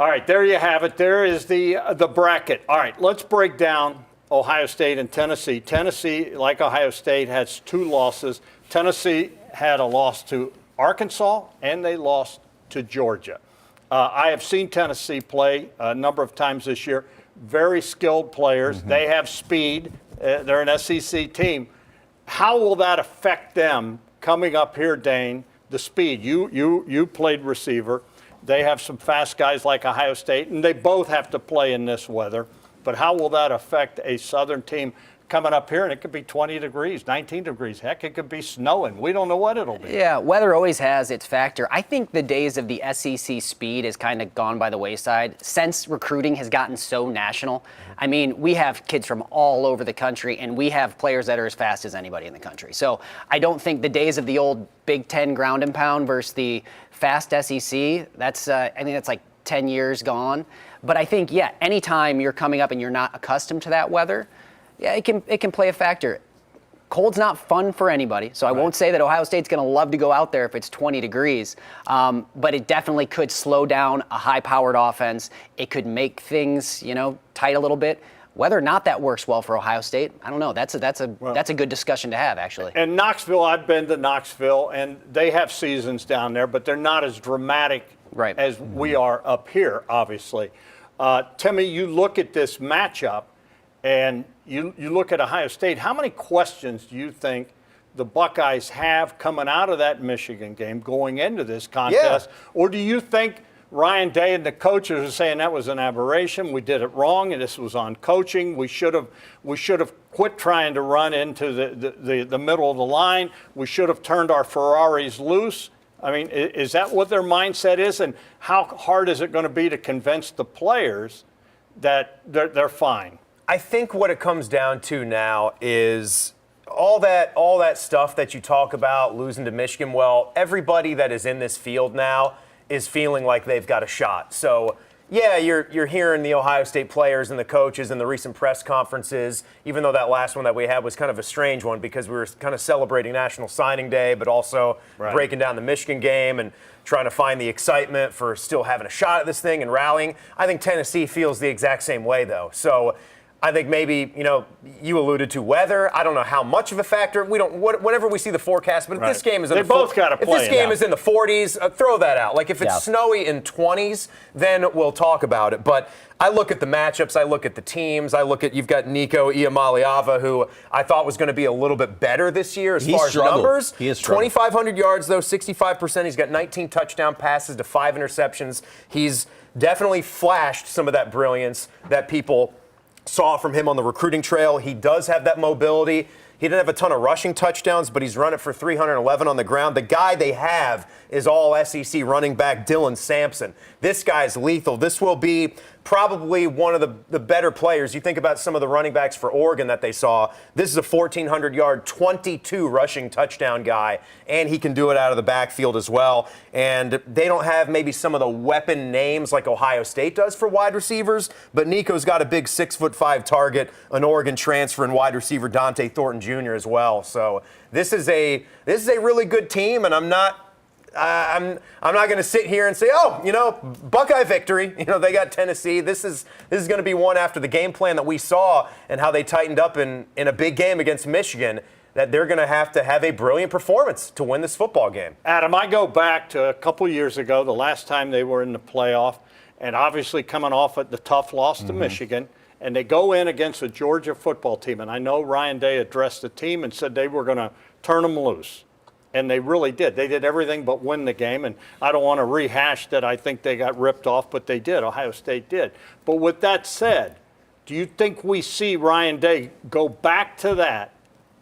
All right, there you have it. There is the bracket. All right, let's break down Ohio State and Tennessee. Tennessee, like Ohio State, has 2 losses. Tennessee had a loss to Arkansas, and they lost to Georgia. I have seen Tennessee play a number of times this year. Very skilled players. Mm-hmm. They have speed. They're an SEC team. How will that affect them coming up here, Dane? The speed. You played receiver. They have some fast guys like Ohio State, and they both have to play in this weather. But how will that affect a Southern team coming up here? And it could be 20 degrees, 19 degrees. Heck, it could be snowing. We don't know what it'll be. Yeah, weather always has its factor. I think the days of the SEC speed has kind of gone by the wayside since recruiting has gotten so national. I mean, we have kids from all over the country, and we have players that are as fast as anybody in the country. So I don't think the days of the old Big Ten ground and pound versus the fast SEC, I think that's like 10 years gone. But I think, yeah, anytime you're coming up and you're not accustomed to that weather, yeah, it can play a factor. Cold's not fun for anybody, so I won't say that Ohio State's going to love to go out there if it's 20 degrees, but it definitely could slow down a high-powered offense. It could make things, tight a little bit. Whether or not that works well for Ohio State, I don't know. That's a good discussion to have, actually. And Knoxville, I've been to Knoxville, and they have seasons down there, but they're not as dramatic as we are up here, obviously. Timmy, you look at this matchup, and you look at Ohio State. How many questions do you think the Buckeyes have coming out of that Michigan game going into this contest? Yeah. Or do you think Ryan Day and the coaches are saying that was an aberration, we did it wrong, and this was on coaching, we should have quit trying to run into the middle of the line, we should have turned our Ferraris loose? I mean, is that what their mindset is? And how hard is it going to be to convince the players that they're fine? I think what it comes down to now is all that stuff that you talk about, losing to Michigan. Well, everybody that is in this field now is feeling like they've got a shot. So, yeah, you're hearing the Ohio State players and the coaches in the recent press conferences, even though that last one that we had was kind of a strange one because we were kind of celebrating National Signing Day, but also breaking down the Michigan game and trying to find the excitement for still having a shot at this thing and rallying. I think Tennessee feels the exact same way, though. So I think maybe, you alluded to weather. I don't know how much of a factor. We don't. Whenever we see the forecast, but if this game is in is in the 40s, throw that out. Like if it's snowy in 20s, then we'll talk about it. But I look at the matchups. I look at the teams. You've got Nico Iamaleava, who I thought was going to be a little bit better this year as far as numbers. He is 2,500 yards though, 65%. He's got 19 touchdown passes to 5 interceptions. He's definitely flashed some of that brilliance that people saw from him on the recruiting trail. He does have that mobility. He didn't have a ton of rushing touchdowns, but he's run it for 311 on the ground. The guy they have is all SEC running back Dylan Sampson. This guy's lethal. This will be probably one of the better players. You think about some of the running backs for Oregon that they saw. This is a 1,400-yard, 22 rushing touchdown guy, and he can do it out of the backfield as well. And they don't have maybe some of the weapon names like Ohio State does for wide receivers, but Nico's got a big 6'5" target, an Oregon transfer, and wide receiver Dante Thornton Jr. as well. So this is a really good team, and I'm not going to sit here and say, Buckeye victory. They got Tennessee. This is going to be one after the game plan that we saw and how they tightened up in a big game against Michigan, that they're going to have a brilliant performance to win this football game. Adam, I go back to a couple years ago, the last time they were in the playoff, and obviously coming off at the tough loss to Michigan, and they go in against a Georgia football team. And I know Ryan Day addressed the team and said they were going to turn them loose. And they really did. They did everything but win the game. And I don't want to rehash that I think they got ripped off, but they did. Ohio State did. But with that said, do you think we see Ryan Day go back to that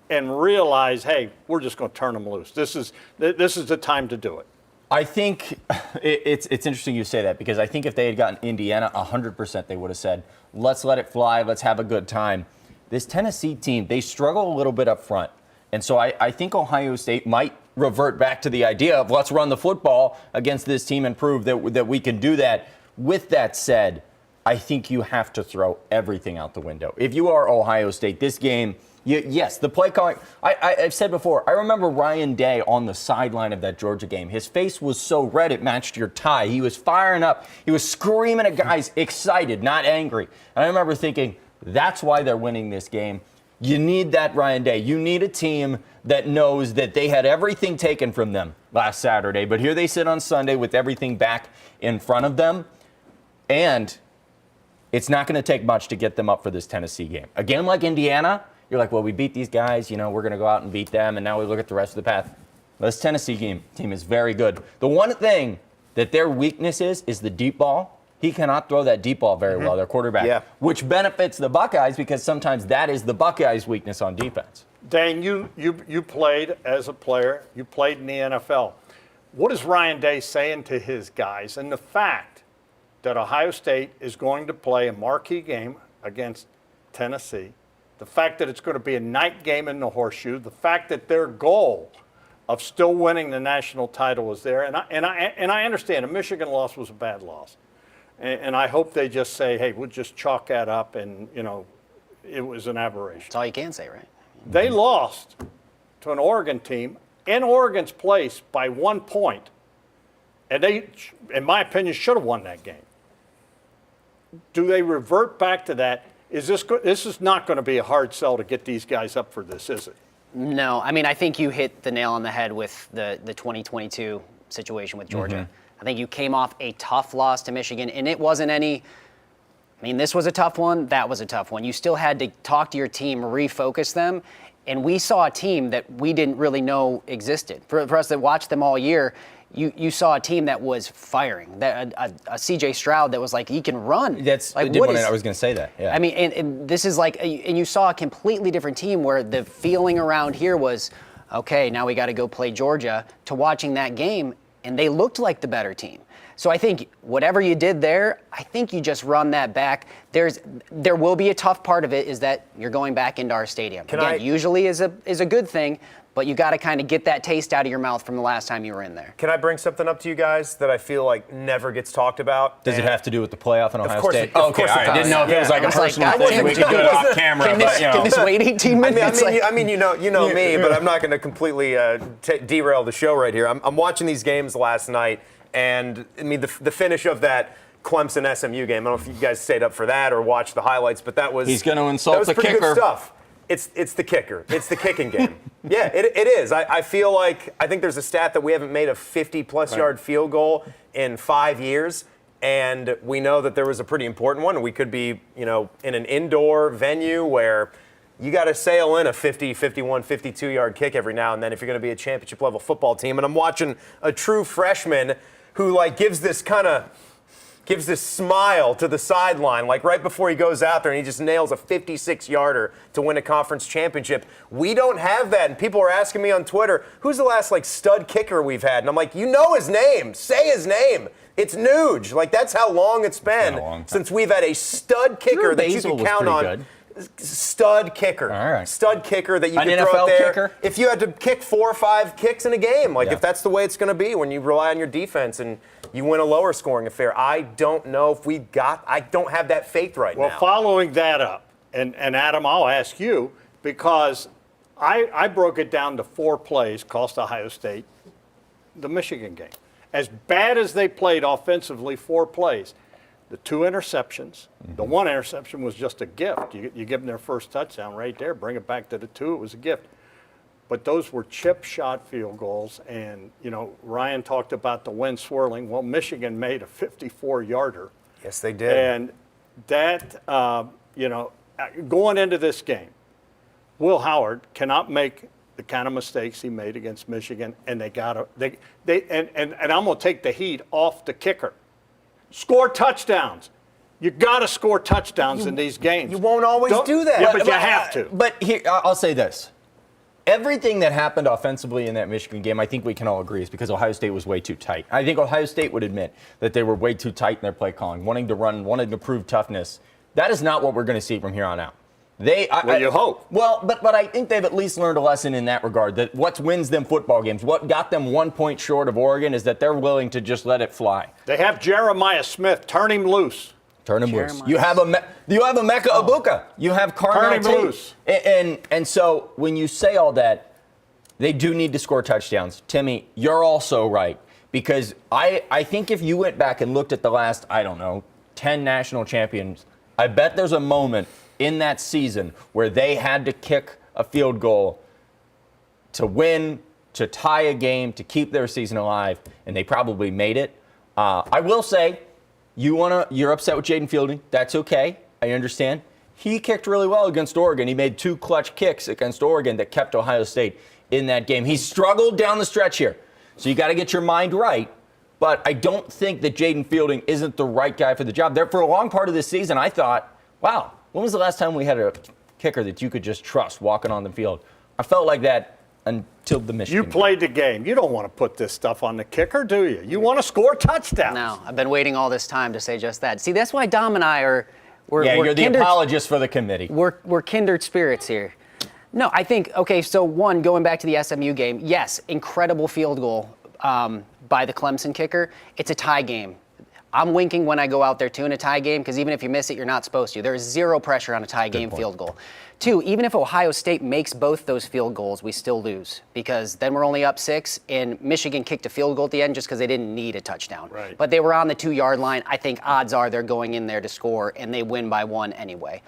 and realize, hey, we're just going to turn them loose? This is the time to do it. I think it's interesting you say that, because I think if they had gotten Indiana 100%, they would have said, let's let it fly, let's have a good time. This Tennessee team, they struggle a little bit up front. And so I think Ohio State might revert back to the idea of let's run the football against this team and prove that we can do that. With that said, I think you have to throw everything out the window. If you are Ohio State, this game Yes, the play calling. I've said before, I remember Ryan Day on the sideline of that Georgia game. His face was so red it matched your tie. He was firing up. He was screaming at guys, excited, not angry. And I remember thinking, that's why they're winning this game. You need that Ryan Day. You need a team that knows that they had everything taken from them last Saturday, but here they sit on Sunday with everything back in front of them. And it's not going to take much to get them up for this Tennessee game. A game like Indiana, you're like, well, we beat these guys, we're going to go out and beat them, and now we look at the rest of the path. This Tennessee team is very good. The one thing that their weakness is the deep ball. He cannot throw that deep ball very well, their quarterback, which benefits the Buckeyes because sometimes that is the Buckeyes' weakness on defense. Dane, you played as a player. You played in the NFL. What is Ryan Day saying to his guys? And the fact that Ohio State is going to play a marquee game against Tennessee, the fact that it's going to be a night game in the Horseshoe, the fact that their goal of still winning the national title is there, and I understand a Michigan loss was a bad loss. And I hope they just say, hey, we'll just chalk that up and, it was an aberration. That's all you can say, right? They lost to an Oregon team in Oregon's place by 1 point. And they, in my opinion, should have won that game. Do they revert back to that? This is not going to be a hard sell to get these guys up for this, is it? No. I mean, I think you hit the nail on the head with the 2022 situation with Georgia. I think you came off a tough loss to Michigan, and it wasn't any – this was a tough one. That was a tough one. You still had to talk to your team, refocus them, and we saw a team that we didn't really know existed. For us that watched them all year, you saw a team that was firing, a C.J. Stroud that was like, he can run. That's like, I was going to say that, yeah. And this is like – and you saw a completely different team where the feeling around here was, okay, now we got to go play Georgia, to watching that game – and they looked like the better team. So I think whatever you did there, I think you just run that back. There will be a tough part of it is that you're going back into our stadium. Usually is a good thing, but you got to kind of get that taste out of your mouth from the last time you were in there. Can I bring something up to you guys that I feel like never gets talked about? Does it have to do with the playoff in Ohio State? Of course it does. I didn't know if it was like a personal thing. We could do it off camera. Can this wait 18 minutes? You know me, but I'm not going to completely derail the show right here. I'm watching these games last night, and the finish of that Clemson SMU game. I don't know if you guys stayed up for that or watched the highlights, but that was he's going to insult the kicker. That was pretty good stuff. It's the kicker. It's the kicking game. Yeah, it is. I feel like I think there's a stat that we haven't made a 50-plus yard field goal in 5 years, and we know that there was a pretty important one. We could be, in an indoor venue where you got to sail in a 50, 51, 52-yard kick every now and then if you're going to be a championship-level football team. And I'm watching a true freshman who, gives this smile to the sideline, right before he goes out there, and he just nails a 56-yarder to win a conference championship. We don't have that, and people are asking me on Twitter, who's the last, stud kicker we've had? And I'm like, you know his name. Say his name. It's Nuge. That's how long it's been since we've had a stud kicker that you can count on. Good. Stud kicker. All right. Stud kicker that you An can NFL throw out there. Kicker? If you had to kick 4 or 5 kicks in a game, if that's the way it's going to be when you rely on your defense and you win a lower scoring affair. I don't know if I don't have that faith right now. Well, following that up, and Adam, I'll ask you, because I broke it down to 4 plays, cost Ohio State the Michigan game. As bad as they played offensively, 4 plays. The 2 interceptions, the 1 interception was just a gift. You give them their first touchdown right there, bring it back to the 2, it was a gift. But those were chip shot field goals, and, Ryan talked about the wind swirling. Well, Michigan made a 54-yarder. Yes, they did. And that, going into this game, Will Howard cannot make the kind of mistakes he made against Michigan, and I'm going to take the heat off the kicker. Score touchdowns. You got to score touchdowns in these games. You won't always do that. Yeah, but you have to. But here, I'll say this. Everything that happened offensively in that Michigan game, I think we can all agree, is because Ohio State was way too tight. I think Ohio State would admit that they were way too tight in their play calling, wanting to run, wanting to prove toughness. That is not what we're going to see from here on out. You hope. Well, but I think they've at least learned a lesson in that regard, that what wins them football games, what got them 1 point short of Oregon, is that they're willing to just let it fly. They have Jeremiah Smith. Turn him loose. Turn him loose. You have Emeka Egbuka. You have Turn him Carnell loose. And so when you say all that, they do need to score touchdowns. Timmy, you're also right. Because I think if you went back and looked at the last, 10 national champions, I bet there's a moment in that season where they had to kick a field goal to win, to tie a game, to keep their season alive, and they probably made it. I will say, you're upset with Jaden Fielding. That's okay. I understand. He kicked really well against Oregon. He made 2 clutch kicks against Oregon that kept Ohio State in that game. He struggled down the stretch here. So you got to get your mind right. But I don't think that Jaden Fielding isn't the right guy for the job. There, for a long part of this season, I thought, wow, when was the last time we had a kicker that you could just trust walking on the field? I felt like that until the Michigan You played the game. You don't want to put this stuff on the kicker, do you? You want to score touchdowns. No, I've been waiting all this time to say just that. See, that's why Dom and I are we're you're the kindred, apologist for the committee. We're kindred spirits here. No, I think, okay, so one, going back to the SMU game, yes, incredible field goal by the Clemson kicker. It's a tie game. I'm winking when I go out there too in a tie game because even if you miss it, you're not supposed to. There is zero pressure on a tie game field goal. 2, even if Ohio State makes both those field goals, we still lose because then we're only up 6, and Michigan kicked a field goal at the end just because they didn't need a touchdown. Right. But they were on the 2-yard line. I think odds are they're going in there to score, and they win by 1 anyway.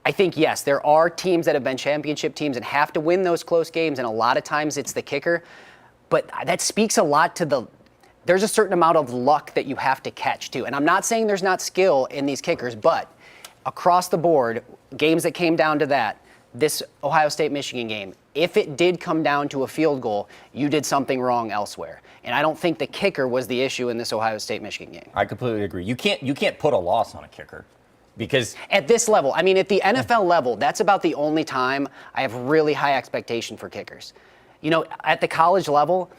I think, yes, there are teams that have been championship teams and have to win those close games, and a lot of times it's the kicker. But that speaks a lot to there's a certain amount of luck that you have to catch, too. And I'm not saying there's not skill in these kickers, but across the board, games that came down to that, this Ohio State-Michigan game, if it did come down to a field goal, you did something wrong elsewhere. And I don't think the kicker was the issue in this Ohio State-Michigan game. I completely agree. You can't put a loss on a kicker. Because at this level, I mean, at the NFL level, that's about the only time I have really high expectation for kickers. You know, at the college level,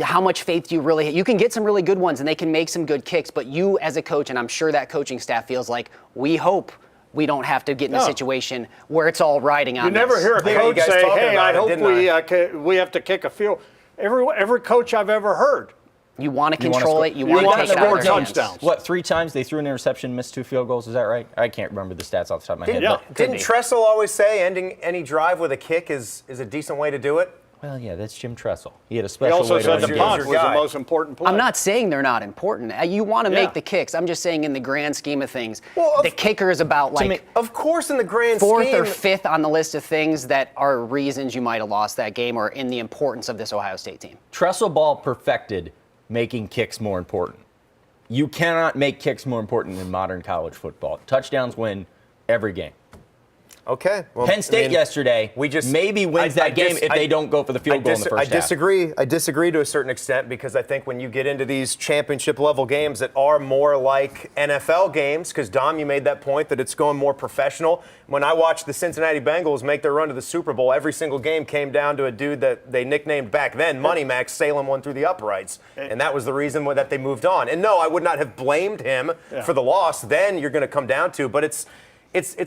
how much faith do you really have? You can get some really good ones and they can make some good kicks, but you as a coach, and I'm sure that coaching staff feels like, we hope we don't have to get in a situation where it's all riding on You never this. hear a coach guys say, talking hey, about I it, hope we have to kick a field. Every coach I've ever heard. You want to control it. You want want to to take it out score of their hands. touchdowns. What, 3 times they threw an interception, missed 2 field goals? Is that right? I can't remember the stats off the top of my head. Yeah. But, Didn't Tressel always say ending any drive with a kick is a decent way to do it? well, yeah, that's Jim Tressel. He had a He special also way to said win the games. punt your was the guy. most important play. I'm not saying they're not important. You want to Yeah. make the kicks. I'm just saying in the grand scheme of things, Well, the kicker is about like Of course, in the grand 4th scheme. or 5th on the list of things that are reasons you might have lost that game or in the importance of this Ohio State team. Tressel ball perfected making kicks more important. You cannot make kicks more important in modern college football. Touchdowns win every game. Okay. Well, Penn State yesterday maybe wins that game if they don't go for the field goal in the first half. I disagree to a certain extent because I think when you get into these championship level games that are more like NFL games, because Dom, you made that point that it's going more professional. When I watched the Cincinnati Bengals make their run to the Super Bowl, every single game came down to a dude that they nicknamed back then Money Max, Salem one through the uprights. And that was the reason that they moved on. And no, I would not have blamed him for the loss. Then you're going to come down to, but it's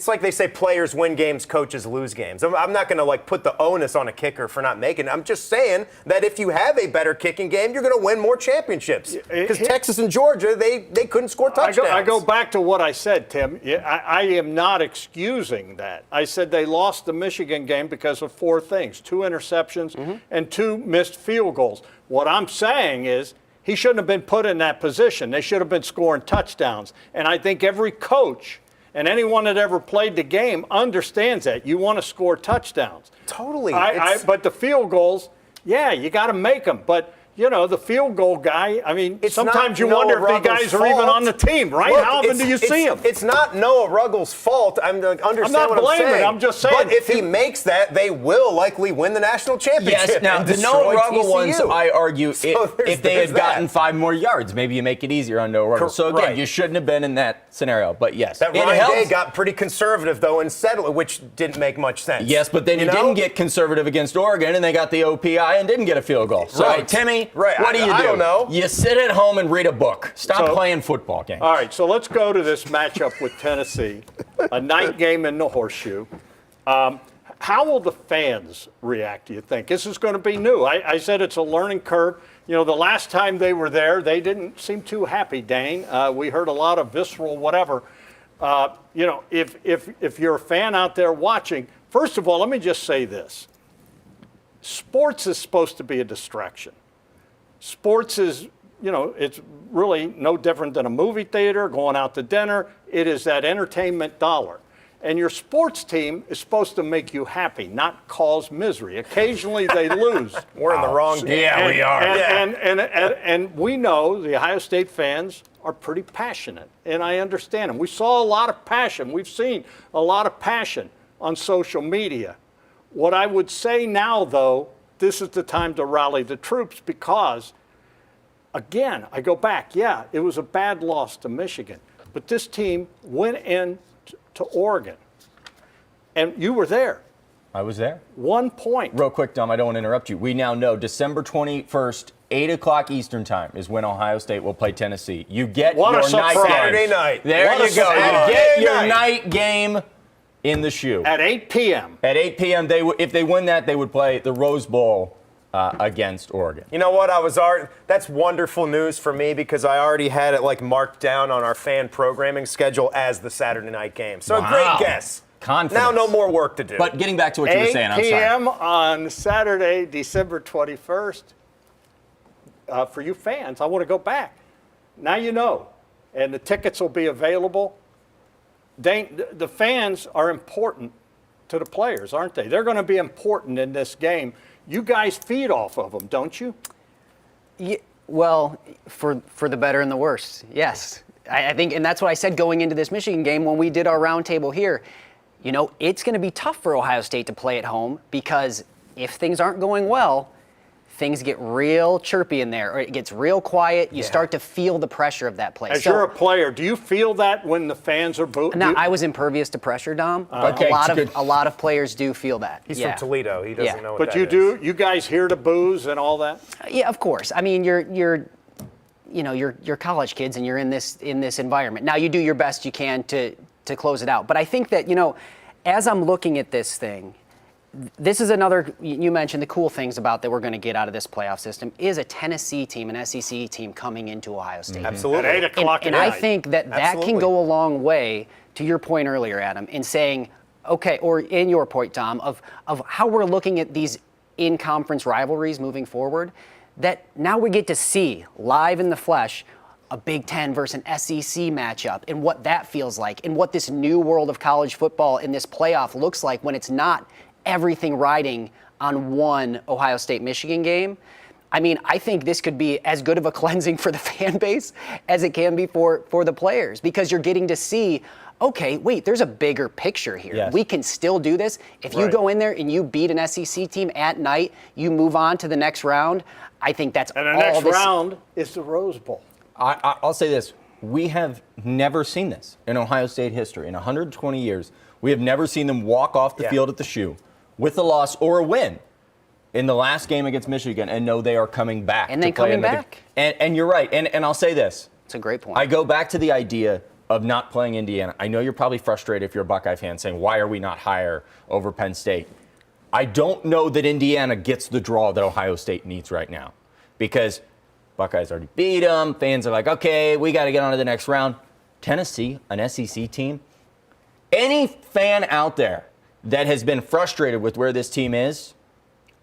like they say players win games, coaches lose games. I'm not going to put the onus on a kicker for not making it. I'm just saying that if you have a better kicking game, you're going to win more championships. Because Texas and Georgia, they couldn't score touchdowns. I go back to what I said, Tim. I am not excusing that. I said they lost the Michigan game because of 4 things, 2 interceptions and 2 missed field goals. What I'm saying is he shouldn't have been put in that position. They should have been scoring touchdowns. And I think every coach and anyone that ever played the game understands that. You want to score touchdowns. Totally. But the field goals, yeah, you got to make them. But, the field goal guy, I mean, sometimes you wonder if the guys are even on the team, right? Look, how often do you see them? It's not Noah Ruggles' fault. I'm not blaming. I'm just saying. But if he makes that, they will likely win the national championship. Yes, now and the destroy Noah Ruggles TCU. ones, I argue, if they had gotten that. 5 more yards, maybe you make it easier on Noah Ruggles. So again, Right. you shouldn't have been in that scenario. But yes, That it Ryan helps. Day got pretty conservative, though, and settled, which didn't make much sense. Yes, but then you didn't get conservative against Oregon, and they got the OPI and didn't get a field goal. So, Right. Timmy, Right. what do you do? I don't know. You sit at home and read a book. Stop playing football games. All right, so let's go to this matchup with Tennessee, a night game in the Horseshoe. How will the fans react, do you think? This is going to be new. I said it's a learning curve. the last time they were there, they didn't seem too happy, Dane. We heard a lot of visceral whatever. If you're a fan out there watching, first of all, let me just say this. Sports is supposed to be a distraction. Sports is, it's really no different than a movie theater, going out to dinner. It is that entertainment dollar. And your sports team is supposed to make you happy, not cause misery. Occasionally they lose. We're in the wrong game. Yeah, we are. And we know the Ohio State fans are pretty passionate, and I understand them. We saw a lot of passion. We've seen a lot of passion on social media. What I would say now, though, this is the time to rally the troops because, again, I go back, yeah, it was a bad loss to Michigan, but this team went in to Oregon, and you were there. I was there. 1 point. Real quick, Dom, I don't want to interrupt you. We now know December 21st, 8 o'clock Eastern time is when Ohio State will play Tennessee. You get What a your surprise. night game. Saturday night. There What a you go. surprise. You get Saturday your night. night game in the shoe. At 8 p.m. At 8 p.m., if they win that, they would play the Rose Bowl against Oregon. You know what? That's wonderful news for me because I already had it marked down on our fan programming schedule as the Saturday night game. So Wow. a great guess. Confidence. Now no more work to do. But getting back to what you were 8 saying, I'm sorry. p.m. on Saturday, December 21st. For you fans, I want to go back. Now you know. And the tickets will be available. The fans are important to the players, aren't they? They're going to be important in this game. You guys feed off of them, don't you? Yeah, well, for the better and the worse, yes. I think, and that's what I said going into this Michigan game when we did our roundtable here. It's going to be tough for Ohio State to play at home because if things aren't going well, things get real chirpy in there, or it gets real quiet. You start to feel the pressure of that place. As you're a player, do you feel that when the fans are booing? Now, I was impervious to pressure, Dom, but Okay, a lot of players do feel that. He's Yeah. from Toledo. He doesn't Yeah. know what But that you is. do. You guys hear the boos and all that. Yeah, of course. I mean, you're college kids and you're in this environment. Now you do your best you can to close it out. But I think that, as I'm looking at this thing, this is another, you mentioned the cool things about that we're going to get out of this playoff system is a Tennessee team, an SEC team coming into Ohio State. Absolutely. At 8 o'clock And at I night. think that can Absolutely. go a long way, to your point earlier, Adam, in saying, okay, or in your point, Tom, of how we're looking at these in-conference rivalries moving forward, that now we get to see live in the flesh a Big Ten versus an SEC matchup and what that feels like and what this new world of college football in this playoff looks like when it's not everything riding on one Ohio State-Michigan game. I mean, I think this could be as good of a cleansing for the fan base as it can be for the players because you're getting to see, okay, wait, there's a bigger picture here. Yes. We can still do this. If you Right. go in there and you beat an SEC team at night, you move on to the next round. I think that's And the all next this. round is the Rose Bowl. I'll say this. We have never seen this in Ohio State history. In 120 years, we have never seen them walk off the field at the shoe with a loss or a win in the last game against Michigan and know they are coming back. And to then play coming another- back. And you're right. And I'll say this. It's a great point. I go back to the idea of not playing Indiana. I know you're probably frustrated if you're a Buckeye fan saying, why are we not higher over Penn State? I don't know that Indiana gets the draw that Ohio State needs right now because Buckeyes already beat them. Fans are like, okay, we got to get on to the next round. Tennessee, an SEC team. Any fan out there that has been frustrated with where this team is,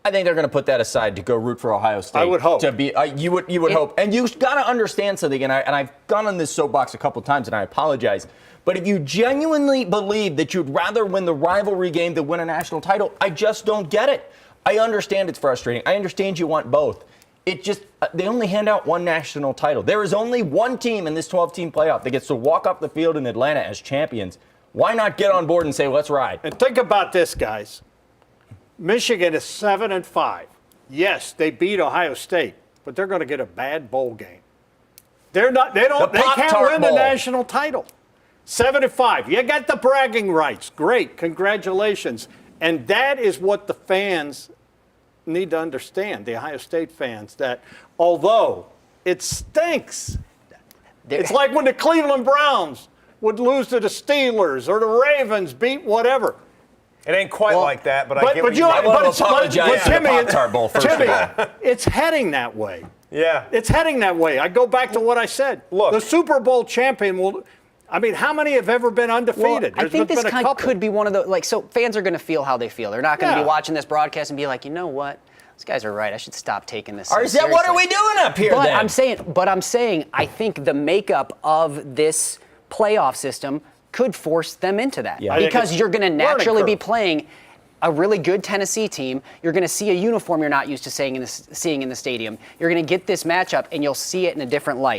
I think they're going to put that aside to go root for Ohio State. I would hope. To be, you would hope. And you've got to understand something, and I've gone on this soapbox a couple times, and I apologize. But if you genuinely believe that you'd rather win the rivalry game than win a national title, I just don't get it. I understand it's frustrating. I understand you want both. It just, they only hand out one national title. There is only one team in this 12-team playoff that gets to walk off the field in Atlanta as champions. Why not get on board and say, let's ride? And think about this, guys. Michigan is 7-5. Yes, they beat Ohio State, but they're going to get a bad bowl game. They're not. They don't. The They can't Pop-Tart win the Bowl. national title. 7-5. You got the bragging rights. Great. Congratulations. And that is what the fans need to understand, the Ohio State fans, that although it stinks, it's like when the Cleveland Browns would lose to the Steelers or the Ravens beat whatever. It ain't quite like that, but I get But what you you are, mean. I want to but apologize for the Timmy, Pop-Tart Bowl, first of Timmy, all. it's heading that way. Yeah. It's heading that way. I go back to what I said. Look. The Super Bowl champion will. I mean, how many have ever been undefeated? Well, I think this been a couple. could be one of the so fans are going to feel how they feel. They're not going to Yeah. be watching this broadcast and be like, you know what, these guys are right. I should stop taking this. What are seriously." we doing up here But then? I'm saying, I think the makeup of this playoff system could force them into that Yeah. because you're going to Learning naturally be curve. playing a really good Tennessee team. You're going to see a uniform you're not used to seeing in the stadium. You're going to get this matchup and you'll see it in a different light.